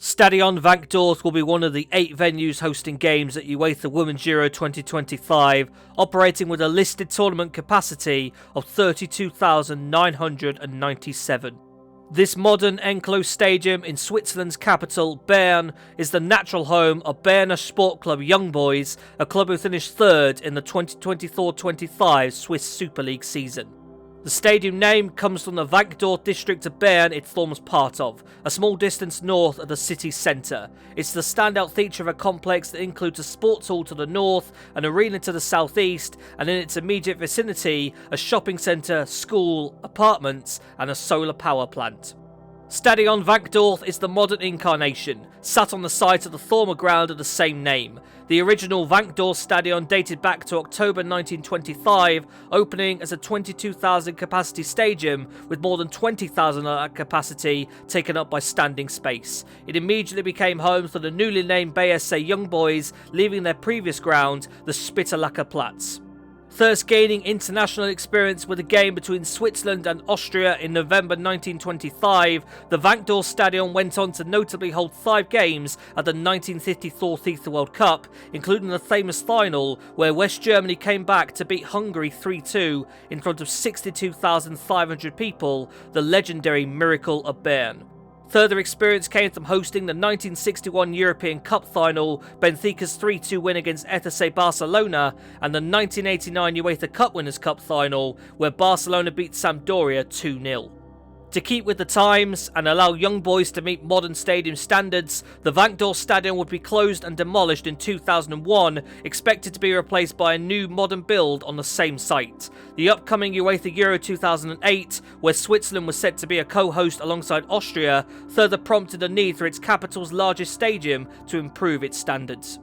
Stadion Wankdorf will be one of the 8 venues hosting games at UEFA Women's Euro 2025, operating with a listed tournament capacity of 32,997. This modern enclosed stadium in Switzerland's capital, Bern, is the natural home of Berner Sport Club Young Boys, a club who finished third in the 2024-25 Swiss Super League season. The stadium name comes from the Wankdorf district of Bern it forms part of, a small distance north of the city centre. It's the standout feature of a complex that includes a sports hall to the north, an arena to the southeast, and in its immediate vicinity, a shopping centre, school, apartments, and a solar power plant. Stadion Wankdorf is the modern incarnation, sat on the site of the former ground of the same name. The original Wankdorf Stadion dated back to October 1925, opening as a 22,000 capacity stadium with more than 20,000 of that capacity taken up by standing space. It immediately became home for the newly named BSA Young Boys, leaving their previous ground, the Spitalacker Platz. First gaining international experience with a game between Switzerland and Austria in November 1925, the Wankdorf Stadion went on to notably hold 5 games at the 1954 FIFA World Cup, including the famous final where West Germany came back to beat Hungary 3-2 in front of 62,500 people, the legendary Miracle of Bern. Further experience came from hosting the 1961 European Cup final, Benfica's 3-2 win against FC Barcelona, and the 1989 UEFA Cup Winners' Cup final, where Barcelona beat Sampdoria 2-0. To keep with the times and allow young boys to meet modern stadium standards, the Wankdorf Stadion would be closed and demolished in 2001, expected to be replaced by a new modern build on the same site. The upcoming UEFA Euro 2008, where Switzerland was set to be a co-host alongside Austria, further prompted the need for its capital's largest stadium to improve its standards.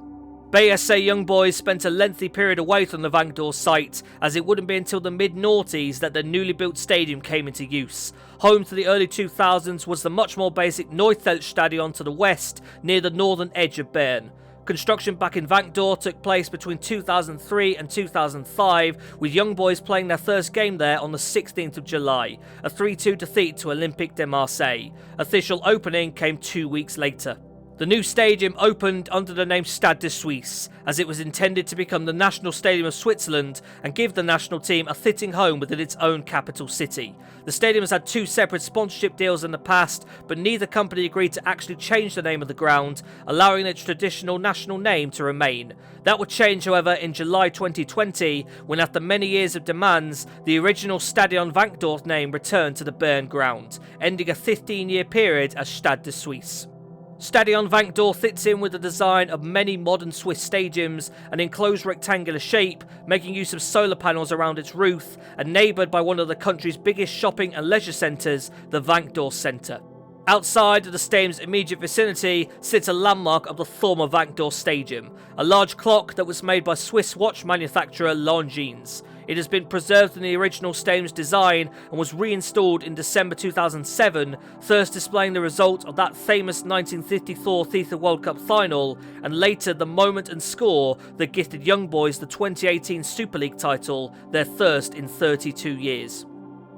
BSA Young Boys spent a lengthy period away from the Wankdorf site, as it wouldn't be until the mid-noughties that the newly built stadium came into use. Home to the early 2000s was the much more basic Neufeld Stadion to the west, near the northern edge of Bern. Construction back in Wankdorf took place between 2003 and 2005, with Young Boys playing their first game there on the 16th of July, a 3-2 defeat to Olympique de Marseille. Official opening came 2 weeks later. The new stadium opened under the name Stade de Suisse, as it was intended to become the national stadium of Switzerland and give the national team a fitting home within its own capital city. The stadium has had 2 separate sponsorship deals in the past, but neither company agreed to actually change the name of the ground, allowing its traditional national name to remain. That would change, however, in July 2020, when after many years of demands, the original Stadion Wankdorf name returned to the Bern ground, ending a 15-year period as Stade de Suisse. Stadion Wankdorf fits in with the design of many modern Swiss stadiums, an enclosed rectangular shape, making use of solar panels around its roof, and neighboured by one of the country's biggest shopping and leisure centres, the Wankdorf Centre. Outside of the stadium's immediate vicinity sits a landmark of the former Wankdorf Stadium, a large clock that was made by Swiss watch manufacturer Longines. It has been preserved in the original stadium's design and was reinstalled in December 2007, first displaying the result of that famous 1954 FIFA World Cup final, and later the moment and score that gifted Young Boys the 2018 Super League title, their first in 32 years.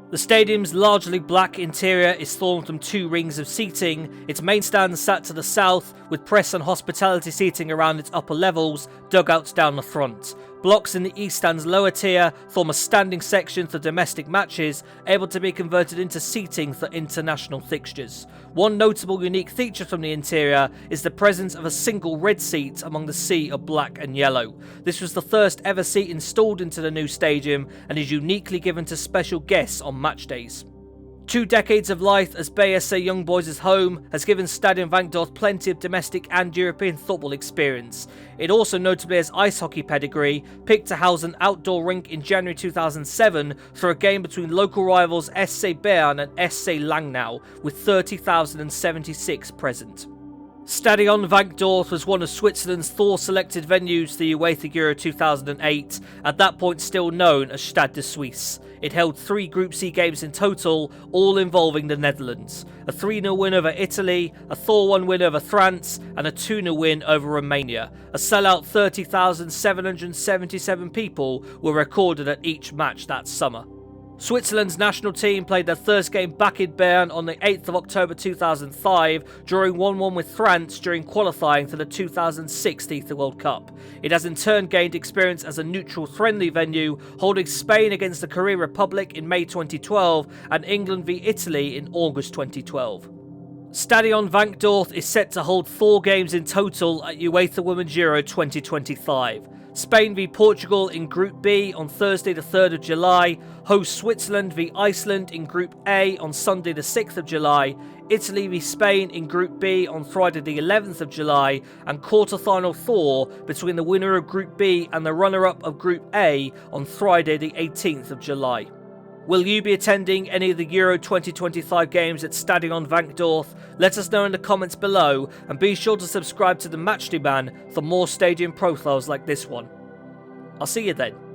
The stadium's largely black interior is formed from 2 rings of seating. Its main stand sat to the south, with press and hospitality seating around its upper levels, dugouts down the front. Blocks in the east stand's lower tier form a standing section for domestic matches, able to be converted into seating for international fixtures. One notable unique feature from the interior is the presence of a single red seat among the sea of black and yellow. This was the first ever seat installed into the new stadium and is uniquely given to special guests on match days. 2 decades of life as BSA Young Boys' home has given Stadion Wankdorf plenty of domestic and European football experience. It also notably has ice hockey pedigree, picked to house an outdoor rink in January 2007 for a game between local rivals SC Bern and SC Langnau, with 30,076 present. Stadion Wankdorf was one of Switzerland's 4 selected venues for the UEFA Euro 2008, at that point still known as Stade de Suisse. It held 3 Group C games in total, all involving the Netherlands. A 3-0 win over Italy, a 4-1 win over France, and a 2-0 win over Romania. A sellout 30,777 people were recorded at each match that summer. Switzerland's national team played their first game back in Bern on the 8th of October 2005, drawing 1-1 with France during qualifying for the 2006 FIFA World Cup. It has in turn gained experience as a neutral friendly venue, holding Spain against the Korean Republic in May 2012 and England v Italy in August 2012. Stadion Wankdorf is set to hold 4 games in total at UEFA Women's Euro 2025. Spain v Portugal in Group B on Thursday the 3rd of July, host Switzerland v Iceland in Group A on Sunday the 6th of July, Italy v Spain in Group B on Friday the 11th of July, and quarter-final 4 between the winner of Group B and the runner-up of Group A on Friday the 18th of July. Will you be attending any of the Euro 2025 games at Stadion Wankdorf? Let us know in the comments below, and be sure to subscribe to the Matchday for more stadium profiles like this one. I'll see you then.